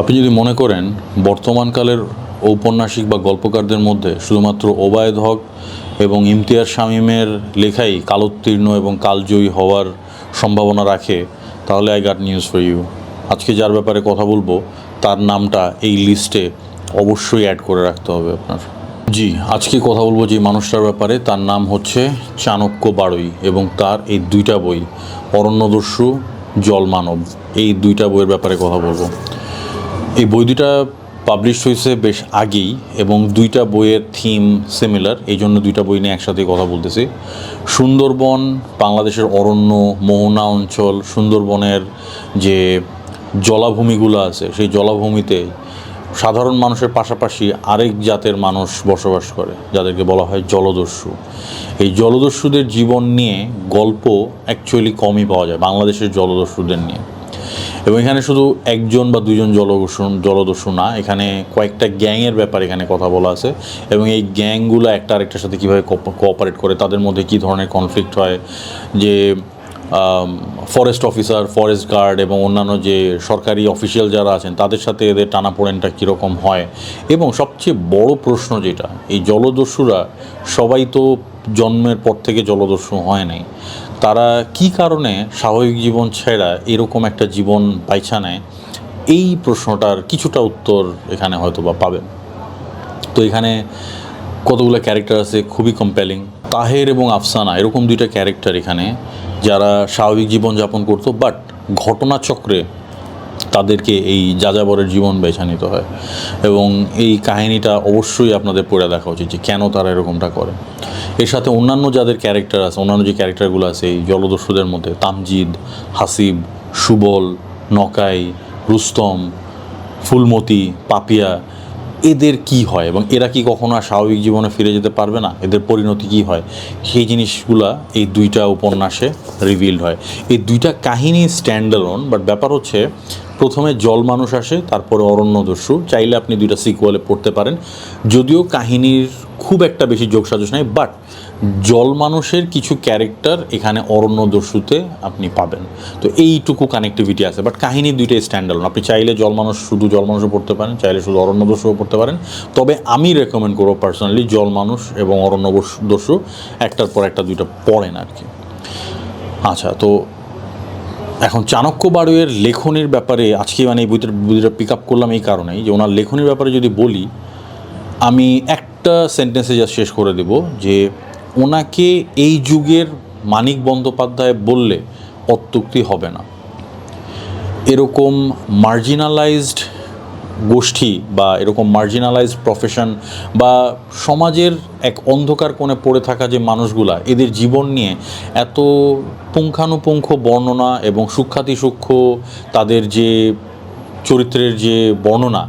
আপনি যদি মনে করেন বর্তমানকালের ঔপন্যাসিক বা গল্পকারদের মধ্যে শুধুমাত্র ওবায়দ হক এবং ইমতিয়াজ শামীমের লেখাই কালোত্তীর্ণ এবং কালজয়ী হওয়ার সম্ভাবনা রাখে, তাহলে I got news for you. আজকে যার ব্যাপারে কথা বলবো তার নামটা এই লিস্টে অবশ্যই অ্যাড করে রাখতে হবে আপনার। জি, আজকে কথা বলবো যে মানুষটার ব্যাপারে। তার নাম হচ্ছে চাণক্য বাড়ুই এবং তার এই দুইটা বই, অরণ্যদস্যু, জলমানব, এই দুইটা বইয়ের ব্যাপারে কথা বলবো। এই বই দুটা পাবলিশ হয়েছে বেশ আগেই এবং দুইটা বইয়ের থিম সিমিলার, এই জন্য দুইটা বই নিয়ে একসাথে কথা বলতেছি। সুন্দরবন, বাংলাদেশের অরণ্য, মোহনা অঞ্চল, সুন্দরবনের যে জলাভূমিগুলো আছে সেই জলাভূমিতে সাধারণ মানুষের পাশাপাশি আরেক জাতের মানুষ বসবাস করে, যাদেরকে বলা হয় জলদস্যু। এই জলদস্যুদের জীবন নিয়ে গল্প অ্যাকচুয়ালি কমই পাওয়া যায় বাংলাদেশের জলদস্যুদের নিয়ে। এবং এখানে শুধু একজন বা দুজন জলদস্যু না, এখানে কয়েকটা গ্যাংয়ের ব্যাপারে এখানে কথা বলা আছে এবং এই গ্যাংগুলো একটা আরেকটার সাথে কীভাবে কোঅপারেট করে, তাদের মধ্যে কী ধরনের কনফ্লিক্ট হয়, যে ফরেস্ট অফিসার, ফরেস্ট গার্ড এবং অন্যান্য যে সরকারি অফিসিয়াল যারা আছেন তাদের সাথে এদের টানাপোড়েনটা কীরকম হয়। এবং সবচেয়ে বড় প্রশ্ন যেটা, এই জলদস্যুরা সবাই তো জন্মের পর থেকে জলদস্যু হয় নাই, তারা কি কারণে স্বাভাবিক জীবন ছেড়া এরকম একটা জীবন বাইছা নেয়, এই প্রশ্নটার কিছুটা উত্তর এখানে হয়তো বা পাবেন। তো এখানে কতগুলো ক্যারেক্টার আছে খুবই কম্পেলিং। তাহের এবং আফসানা এরকম দুইটা ক্যারেক্টার এখানে, যারা স্বাভাবিক জীবনযাপন করতো বাট ঘটনাচক্রে তাদেরকে এই যাযাবরের জীবন বেছে নিতে হয়। এবং এই কাহিনীটা অবশ্যই আপনাদের পড়ে দেখা উচিত যে কেন তারা এরকমটা করে। এর সাথে অন্যান্য যাদের ক্যারেক্টার আছে, অন্যান্য যে ক্যারেক্টারগুলো আছে এই জলদস্যুদের মধ্যে, তামজিদ, হাসিব, সুবল, নকাই, রুস্তম, ফুলমতি, পাপিয়া, এদের কি হয় এবং এরা কি কখনো আর স্বাভাবিক জীবনে ফিরে যেতে পারবে না, এদের পরিণতি কী হয়, সেই জিনিসগুলা এই দুইটা উপন্যাসে রিভিলড হয়। এই দুইটা কাহিনী স্ট্যান্ডালোন, বাট ব্যাপার হচ্ছে প্রথমে জল মানুষ আসে, তারপরে অরণ্যদস্যু। চাইলে আপনি দুইটা সিকুয়েলে পড়তে পারেন, যদিও কাহিনীর খুব একটা বেশি যোগসাজশ নাই, বাট জল মানুষের কিছু ক্যারেক্টার এখানে অরণ্যদস্যুতে আপনি পাবেন। তো এইটুকু কানেক্টিভিটি আছে, বাট কাহিনী দুইটাই স্ট্যান্ডালোন। আপনি চাইলে শুধু জল মানুষও পড়তে পারেন, চাইলে শুধু অরণ্যদস্যুও পড়তে পারেন। তবে আমি রেকমেন্ড করবো পার্সোনালি জল মানুষ এবং অরণ্যদস্যু একটার পর একটা দুইটা পড়েন আর কি। আচ্ছা, তো এখন চাণক্য বাড়ুইয়ের লেখনির ব্যাপারে আজকে এই বইটা পিক আপ করলাম এই কারণেই যে ওনার লেখনির ব্যাপারে যদি বলি, আমি একটা সেন্টেন্সে জাস্ট শেষ করে দেব যে ওনাকে এই যুগের মানিক বন্দ্যোপাধ্যায় বললে অত্যুক্তি হবে না। এরকম মার্জিনালাইজড গোষ্ঠী বা এরকম মার্জিনালাইজড প্রফেশন বা সমাজের এক অন্ধকার কোণে পড়ে থাকা যে মানুষগুলা, এদের জীবন নিয়ে এত পুঙ্খানুপুঙ্খ বর্ণনা এবং সূক্ষ্মাতিসূক্ষ্ম তাদের যে চরিত্রের যে বর্ণনা,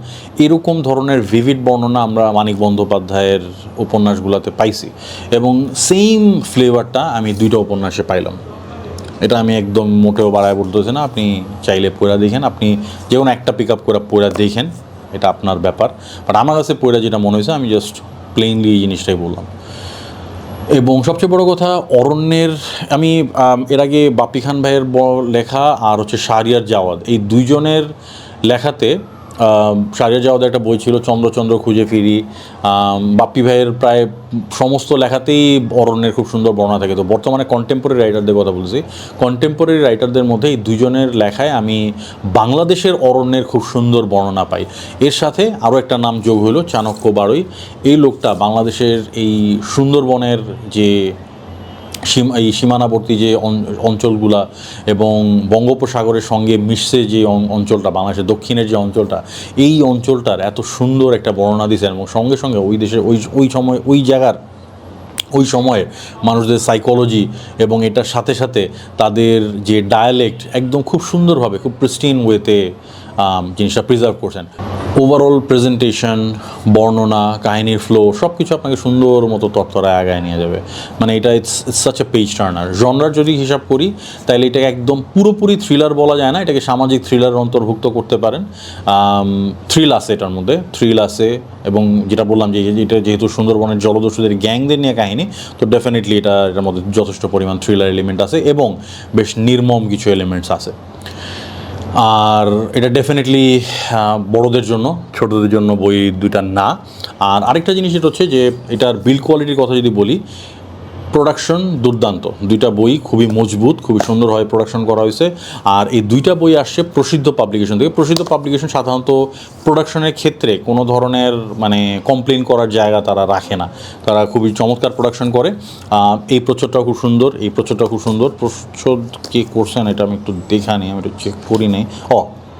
এরকম ধরনের ভিভিড বর্ণনা আমরা মানিক বন্দ্যোপাধ্যায়ের উপন্যাসগুলোতে পাইছি এবং সেম ফ্লেভারটা আমি দুইটা উপন্যাসে পাইলাম। এটা আমি একদম মোটেও বাড়ায় বলতেছি না, আপনি চাইলে পড়া দেখেন, আপনি যে কোনো একটা পিক আপ করে পড়া দেখেন, এটা আপনার ব্যাপার। বাট আমার কাছে পড়া যেটা মনে হয়েছে আমি জাস্ট প্লেইনলি এই জিনিসটাই বললাম। এবং সবচেয়ে বড় কথা, অরণ্যের আমি এর আগে বাপ্পি খান ভাইয়ের লেখা আর হচ্ছে শাহরিয়ার জাওয়াদ, এই দুইজনের লেখাতে, শাহরিয়ার জাওয়াদের একটা বই ছিল চন্দ্র চন্দ্র খুঁজে ফিরি, বাপ্পি ভাইয়ের প্রায় সমস্ত লেখাতেই অরণ্যের খুব সুন্দর বর্ণনা থাকে। তো বর্তমানে কন্টেম্পোরারি রাইটারদের কথা বলছি, কন্টেম্পোরারি রাইটারদের মধ্যে এই দুজনের লেখায় আমি বাংলাদেশের অরণ্যের খুব সুন্দর বর্ণনা পাই। এর সাথে আরও একটা নাম যোগ হলো চাণক্য বাড়ুই। এই লোকটা বাংলাদেশের এই সুন্দরবনের যে এই সীমানাবর্তী যে অঞ্চলগুলা এবং বঙ্গোপসাগরের সঙ্গে মিশছে যে অঞ্চলটা, বাংলাদেশের দক্ষিণের যে অঞ্চলটা, এই অঞ্চলটার এত সুন্দর একটা বর্ণনা দিয়েছেন এবং সঙ্গে সঙ্গে ওই দেশের ওই সময় ওই জায়গার ওই সময়ের মানুষদের সাইকোলজি এবং এটার সাথে সাথে তাদের যে ডায়ালেক্ট একদম খুব সুন্দরভাবে, খুব প্রিস্টিন ওয়েতে জিনিসটা প্রিজার্ভ করছেন। ওভারঅল প্রেজেন্টেশন, বর্ণনা, কাহিনীর ফ্লো সব কিছু আপনাকে সুন্দর মতো তত্ত্বরায় আগায় নিয়ে যাবে। মানে এটা it's such a page Turner. জনরার যদি হিসাব করি তাহলে এটাকে একদম পুরোপুরি থ্রিলার বলা যায় না, এটাকে সামাজিক থ্রিলার অন্তর্ভুক্ত করতে পারেন। থ্রিল আছে এটার মধ্যে, থ্রিল আছে এবং যেটা বললাম যে এটা যেহেতু সুন্দরবনের জলদস্যুদের গ্যাংদের নিয়ে কাহিনী, তো ডেফিনেটলি এটার মধ্যে যথেষ্ট পরিমাণ থ্রিলার এলিমেন্ট আছে এবং বেশ নির্মম কিছু এলিমেন্টস আছে। আর এটা ডেফিনেটলি বড়োদের জন্য, ছোটদের জন্য বই দুইটা না। আর আরেকটা জিনিস যেটা হচ্ছে যে এটার বিল্ড কোয়ালিটির কথা যদি বলি, প্রোডাকশন দুর্দান্ত, দুইটা বই খুবই মজবুত, খুবই সুন্দরভাবে প্রোডাকশন করা হয়েছে। আর এই দুইটা বই আসছে প্রসিদ্ধ পাবলিকেশন থেকে। প্রসিদ্ধ পাবলিকেশন সাধারণত প্রোডাকশনের ক্ষেত্রে কোনো ধরনের মানে কমপ্লেন করার জায়গা তারা রাখে না, তারা খুবই চমৎকার প্রোডাকশন করে। এই প্রচ্ছদটাও খুব সুন্দর, এই প্রচ্ছদটাও খুব সুন্দর। প্রচ্ছদ কে করছেন এটা আমি একটু দেখা নিই, আমি একটু চেক করি নেই।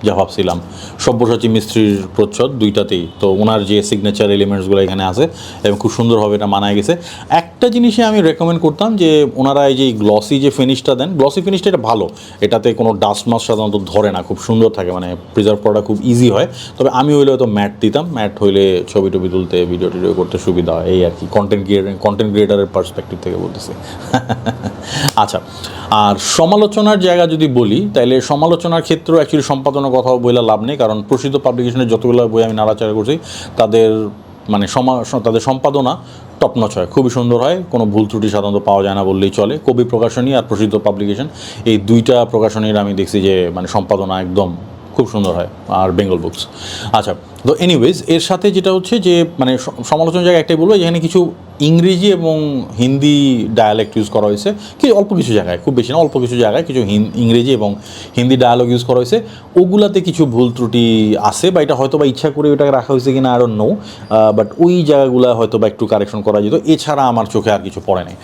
যা ভাবছিলাম, সব্যসাচী মিস্ত্রির প্রচ্ছদ দুইটাতেই, তো ওনার যে সিগনেচার এলিমেন্টসগুলো এখানে আছে এবং খুব সুন্দরভাবে এটা মানায় গেছে। একটা জিনিসে আমি রেকমেন্ড করতাম যে ওনারা এই যে গ্লসি যে ফিনিশটা দেন, গ্লসি ফিনিশটা এটা ভালো, এটাতে কোনো ডাস্ট মাস্ট সাধারণত ধরে না, খুব সুন্দর থাকে, মানে প্রিজার্ভ করাটা খুব ইজি হয়। তবে আমি হইলে হয়তো ম্যাট দিতাম, ম্যাট হইলে ছবি টবি তুলতে, ভিডিও টিডিও করতে সুবিধা হয়, এই আর কি, কন্টেন্ট ক্রিয়েটারের পার্সপেক্টিভ থেকে বলতেছি। আচ্ছা, আর সমালোচনার জায়গা যদি বলি, তাহলে সমালোচনার ক্ষেত্রেও অ্যাকচুয়ালি সম্পাদনার কথাও বলে লাভ নেই, কারণ প্রসিদ্ধ পাবলিকেশনের যতগুলো বই আমি নাড়াচাড়া করছি তাদের মানে তাদের সম্পাদনা টপ নচ হয়, খুবই সুন্দর হয়, কোনো ভুল ত্রুটি সাধারণত পাওয়া যায় না বললেই চলে। কবি প্রকাশনী আর প্রসিদ্ধ পাবলিকেশন, এই দুইটা প্রকাশনীর আমি দেখছি যে মানে সম্পাদনা একদম খুব সুন্দর হয়, আর বেঙ্গল বুকস। আচ্ছা, তো এনিওয়েজ এর সাথে যেটা হচ্ছে যে মানে সমালোচনার জায়গায় একটাই বলবো, যেখানে কিছু ইংরেজি এবং হিন্দি ডায়ালেক্ট ইউজ করা হয়েছে, কি অল্প কিছু জায়গায়, খুব বেশি না, অল্প কিছু জায়গায় কিছু ইংরেজি এবং হিন্দি ডায়ালগ ইউজ করা হয়েছে, ওগুলাতে কিছু ভুল ত্রুটি আছে, বা এটা হয়তো বা ইচ্ছা করে ওটাকে রাখা হয়েছে কিনা আই ডোন্ট নো, বাট ওই জায়গাগুলো হয়তো বা একটু কারেকশন করা যেত। এছাড়া আমার চোখে আর কিছু পড়ে নাই।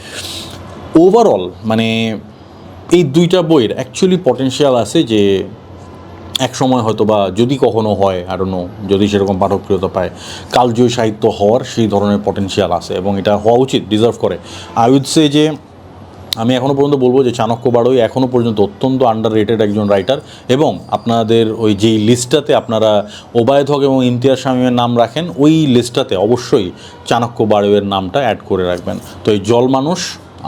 ওভারঅল মানে এই দুইটা বইয়ের অ্যাকচুয়ালি পটেনশিয়াল আছে যে এক সময় হয়তো বা যদি কখনো হয়, আই ডোন্ট নো, যদি সেরকম পাঠকপ্রিয়তা পায়, কালজয়ী সাহিত্য হওয়ার সেই ধরনের পটেনশিয়াল আছে এবং এটা হওয়া উচিত, ডিজার্ভ করে। আই উইড সে যে আমি এখনও পর্যন্ত বলবো যে চাণক্য বাড়োই এখনও পর্যন্ত অত্যন্ত আন্ডার রেটেড একজন রাইটার, এবং আপনাদের ওই যেই লিস্টটাতে আপনারা ওবায়দ হক এবং ইমতিয়াজ শামীমের নাম রাখেন, ওই লিস্টটাতে অবশ্যই চাণক্য বাড়োইয়ের নামটা অ্যাড করে রাখবেন। তো এই জল মানুষ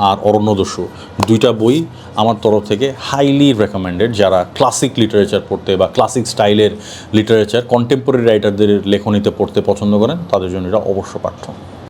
আর অরণ্যদস্যু দুইটা বই আমার তরফ থেকে হাইলি রেকমেন্ডেড, যারা ক্লাসিক লিটারেচার পড়তে বা ক্লাসিক স্টাইলের লিটারেচার কন্টেম্পোরারি রাইটারদের লেখনীতে পড়তে পছন্দ করেন, তাদের জন্য এটা অবশ্য পাঠ্য।